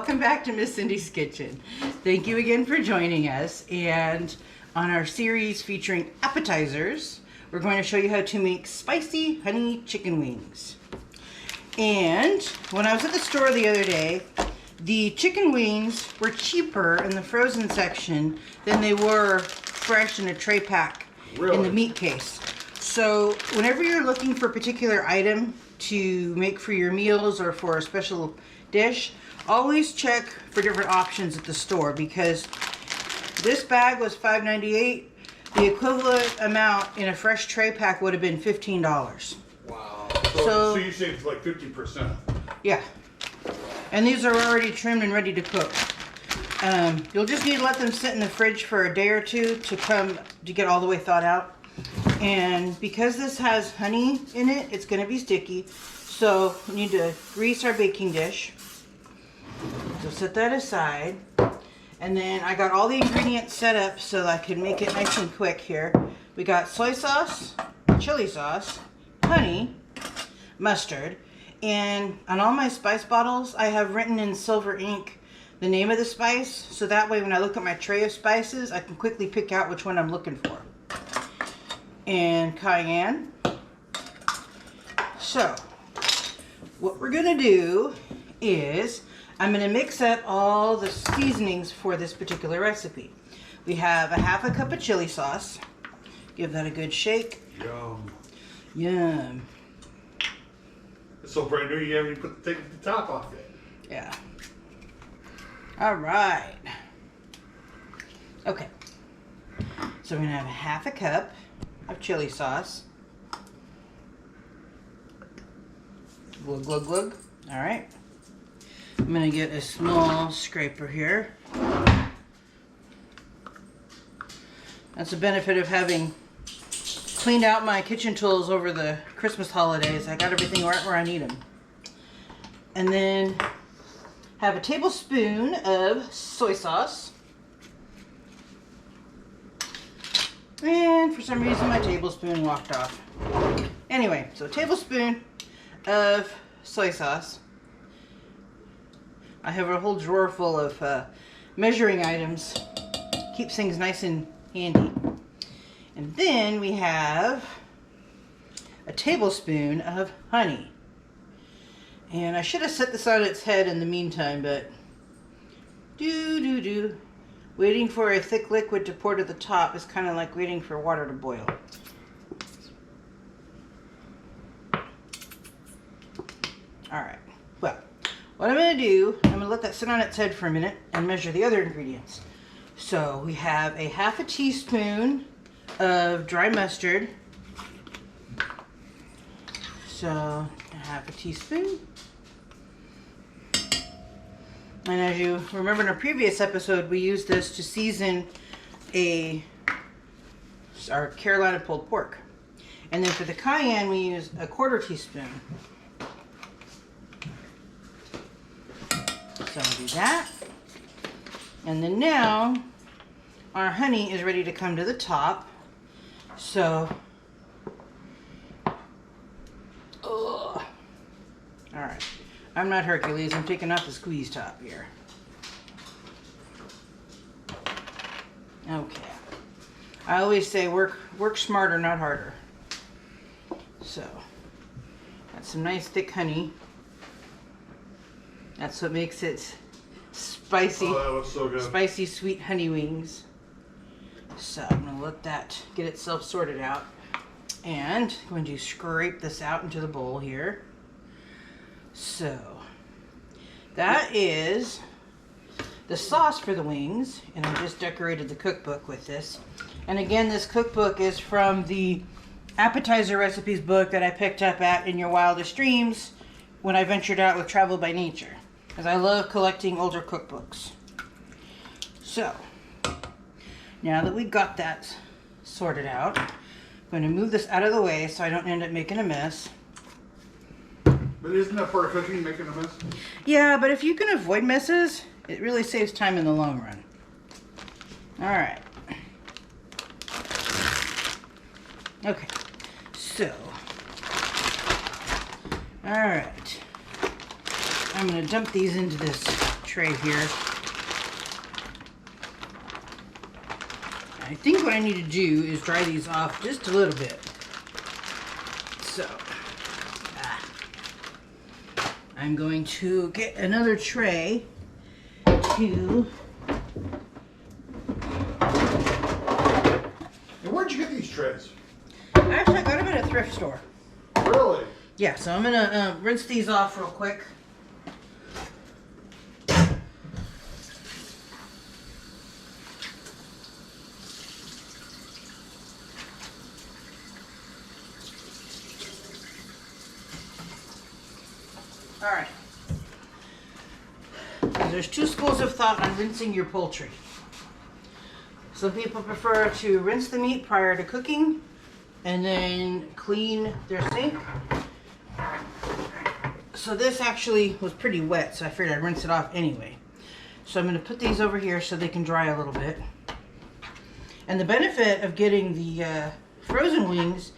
welcome back to Miss Cindy's Kitchen. Thank you again for joining us. And on our series featuring appetizers, we're going to show you how to make spicy honey chicken wings. And when I was at the store the other day, the chicken wings were cheaper in the frozen section than they were fresh in a tray pack in the meat case. So whenever you're looking for a particular item to make for your meals or for a special dish, always check for different options at the store, because this bag was $5.98. The equivalent amount in a fresh tray pack would have been $15. Wow. So you saved like 50%. Yeah. And these are already trimmed and ready to cook. You'll just need to let them sit in the fridge for a day or two to get all the way thawed out. And because this has honey in it, it's going to be sticky. So we need to grease our baking dish. So set that aside. And then I got all the ingredients set up so that I could make it nice and quick here. We got soy sauce, chili sauce, honey, mustard, and on all my spice bottles I have written in silver ink the name of the spice, so that way when I look at my tray of spices I can quickly pick out which one I'm looking for. And cayenne. So what we're gonna do is I'm gonna mix up all the seasonings for this particular recipe. We have a half a cup of chili sauce. Give that a good shake. Yum. Yum. It's so brand new you haven't even taken the top off yet. Yeah. All right. Okay. So we're gonna have a half a cup of chili sauce. Glug, glug, glug. All right. I'm gonna get a small scraper here. That's the benefit of having cleaned out my kitchen tools over the Christmas holidays. I got everything right where I need them. And then have a tablespoon of soy sauce. And for some reason my tablespoon walked off. Anyway, so a tablespoon of soy sauce. I have a whole drawer full of measuring items. Keeps things nice and handy. And then we have a tablespoon of honey. And I should have set this on its head in the meantime, but waiting for a thick liquid to pour to the top is kind of like waiting for water to boil. Alright, well, what I'm going to do, I'm going to let that sit on its head for a minute and measure the other ingredients. So we have a half a teaspoon of dry mustard. So a half a teaspoon. And as you remember in a previous episode, we used this to season our Carolina pulled pork. And then for the cayenne, we use a quarter teaspoon. So I'll do that. And then now our honey is ready to come to the top. So, all right. I'm not Hercules. I'm taking off the squeeze top here. Okay. I always say work smarter, not harder. So, got some nice thick honey. That's what makes it spicy. Oh, that looks so good. Spicy sweet honey wings. So I'm going to let that get itself sorted out. And I'm going to scrape this out into the bowl here. So that is the sauce for the wings. And I just decorated the cookbook with this. And again, this cookbook is from the appetizer recipes book that I picked up at In Your Wildest Dreams when I ventured out with Travel by Nature. Because I love collecting older cookbooks. So, now that we got that sorted out, I'm going to move this out of the way so I don't end up making a mess. But isn't that part of cooking, making a mess? Yeah, but if you can avoid messes, it really saves time in the long run. Alright. Okay. So. Alright. I'm going to dump these into this tray here. I think what I need to do is dry these off just a little bit. So, I'm going to get another tray to... And where'd you get these trays? Actually, I got them at a thrift store. Really? Yeah, so I'm gonna rinse these off real quick. Alright. There's two schools of thought on rinsing your poultry. Some people prefer to rinse the meat prior to cooking and then clean their sink. So this actually was pretty wet, so I figured I'd rinse it off anyway. So I'm going to put these over here so they can dry a little bit. And the benefit of getting the frozen wings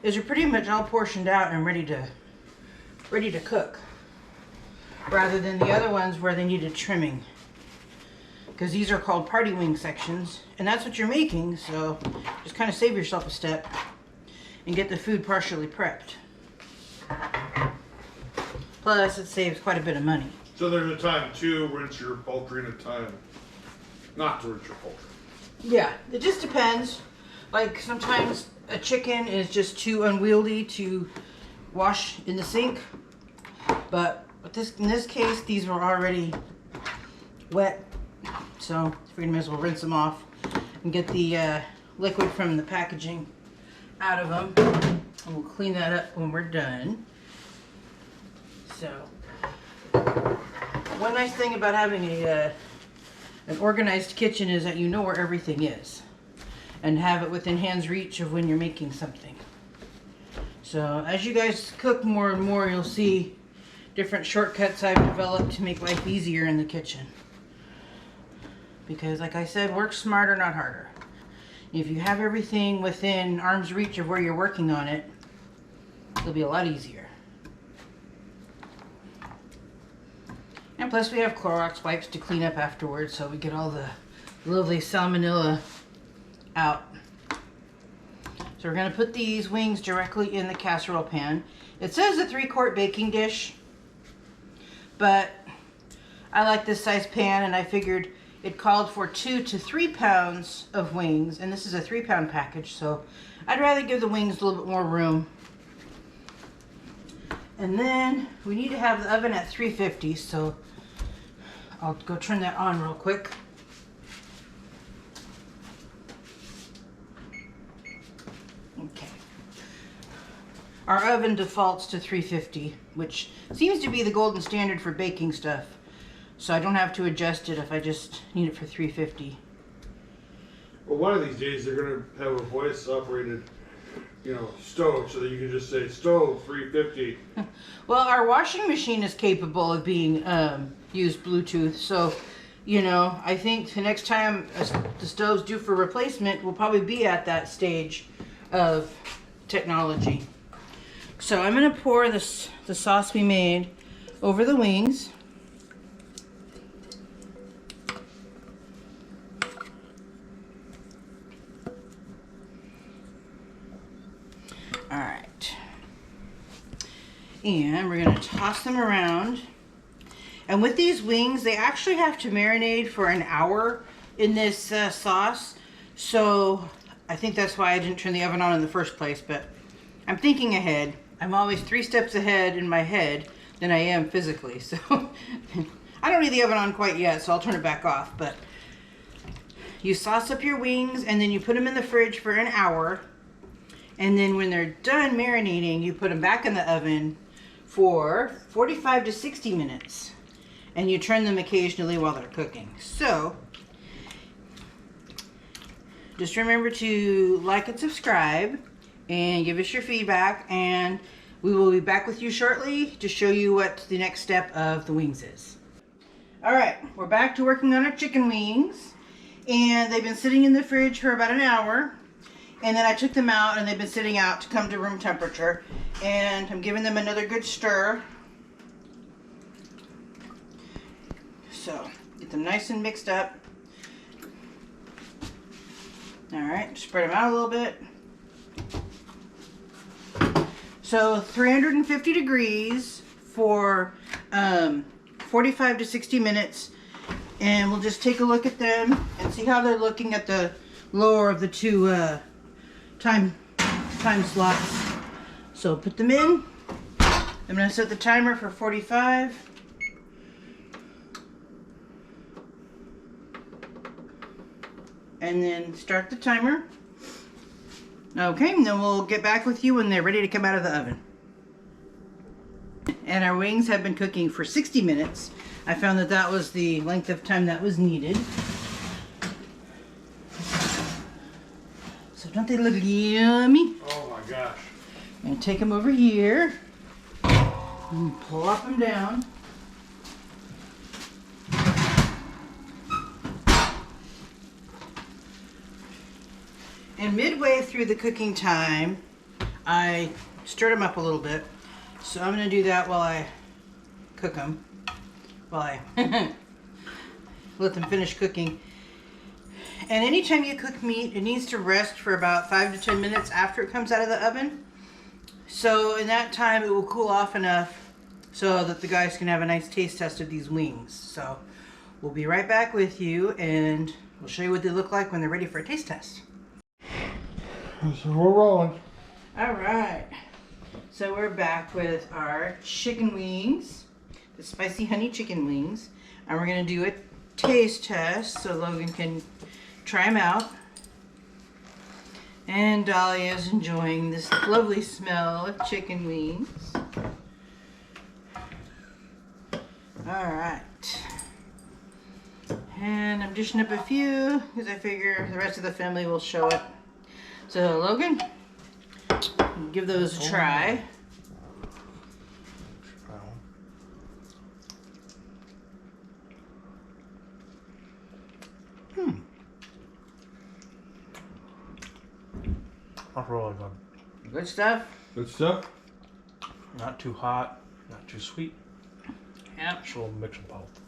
is they're pretty much all portioned out and ready to cook, rather than the other ones where they needed trimming. Because these are called party wing sections, and that's what you're making, so just kind of save yourself a step and get the food partially prepped. Plus, it saves quite a bit of money. So there's a time to rinse your poultry and a time not to rinse your poultry. Yeah, it just depends. Like sometimes a chicken is just too unwieldy to wash in the sink, but in this case, these were already wet, so we might as well rinse them off and get the liquid from the packaging out of them, and we'll clean that up when we're done. So, one nice thing about having an organized kitchen is that you know where everything is and have it within hand's reach of when you're making something. So as you guys cook more and more, you'll see different shortcuts I've developed to make life easier in the kitchen. Because like I said, work smarter, not harder. If you have everything within arm's reach of where you're working on it, it'll be a lot easier. And plus we have Clorox wipes to clean up afterwards, so we get all the lovely salmonella out. So we're going to put these wings directly in the casserole pan. It says a 3-quart baking dish, but I like this size pan, and I figured it called for 2 to 3 pounds of wings, and this is a 3-pound package, so I'd rather give the wings a little bit more room. And then we need to have the oven at 350, so I'll go turn that on real quick. Okay. Our oven defaults to 350, which seems to be the golden standard for baking stuff. So I don't have to adjust it if I just need it for 350. Well, one of these days they're going to have a voice-operated, stove, so that you can just say stove 350. Well, our washing machine is capable of being used Bluetooth, so I think the next time the stove's due for replacement, we'll probably be at that stage of technology. So I'm going to pour the sauce we made over the wings. Alright, and we're going to toss them around. And with these wings, they actually have to marinate for an hour in this sauce. So I think that's why I didn't turn the oven on in the first place, but I'm thinking ahead. I'm always 3 steps ahead in my head than I am physically. So I don't need the oven on quite yet, so I'll turn it back off. But you sauce up your wings, and then you put them in the fridge for an hour. And then when they're done marinating, you put them back in the oven for 45 to 60 minutes. And you turn them occasionally while they're cooking. So, just remember to like and subscribe and give us your feedback. And we will be back with you shortly to show you what the next step of the wings is. Alright, we're back to working on our chicken wings. And they've been sitting in the fridge for about an hour. And then I took them out, and they've been sitting out to come to room temperature. And I'm giving them another good stir. So get them nice and mixed up. All right, spread them out a little bit. So 350 degrees for 45 to 60 minutes. And we'll just take a look at them and see how they're looking at the lower of the two time slots. So put them in. I'm going to set the timer for 45. And then start the timer. Okay, and then we'll get back with you when they're ready to come out of the oven. And our wings have been cooking for 60 minutes. I found that that was the length of time that was needed. So don't they look yummy? Oh my gosh. I'm going to take them over here and plop them down. And midway through the cooking time, I stirred them up a little bit. So I'm going to do that while I cook them. While I let them finish cooking. And anytime you cook meat, it needs to rest for about 5 to 10 minutes after it comes out of the oven. So in that time, it will cool off enough so that the guys can have a nice taste test of these wings. So we'll be right back with you, and we'll show you what they look like when they're ready for a taste test. So we're rolling. All right, so we're back with our chicken wings, the spicy honey chicken wings, and we're gonna do a taste test so Logan can try them out. And Dahlia is enjoying this lovely smell of chicken wings. All right, and I'm dishing up a few because I figure the rest of the family will show it. So Logan, give those a try. That's really good. Good stuff. Good stuff. Not too hot, not too sweet. Yep. Just a little mix of both.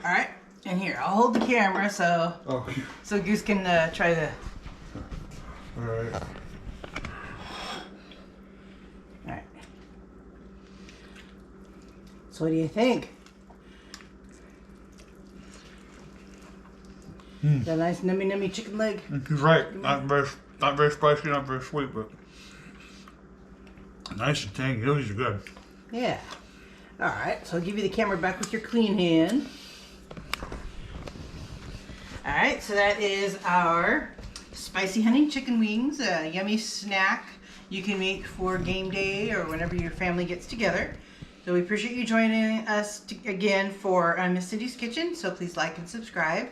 All right, and here I'll hold the camera so Goose can try the. All right. All right. So what do you think? That nice nummy chicken leg. He's right. Not very spicy, not very sweet, but nice and tangy. Those are good. Yeah. All right, so I'll give you the camera back with your clean hand. All right, so that is our spicy honey chicken wings, a yummy snack you can make for game day or whenever your family gets together. So we appreciate you joining us again for Miss Cindy's Kitchen. So please like and subscribe,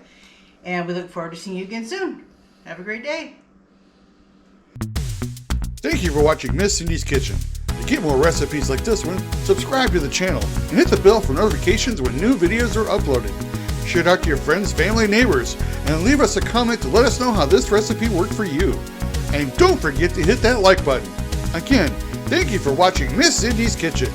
and we look forward to seeing you again soon. Have a great day. Thank you for watching Miss Cindy's Kitchen. To get more recipes like this one, subscribe to the channel and hit the bell for notifications when new videos are uploaded. Share it out to your friends, family, and neighbors, and leave us a comment to let us know how this recipe worked for you. And don't forget to hit that like button. Again, thank you for watching Miss Cindy's Kitchen.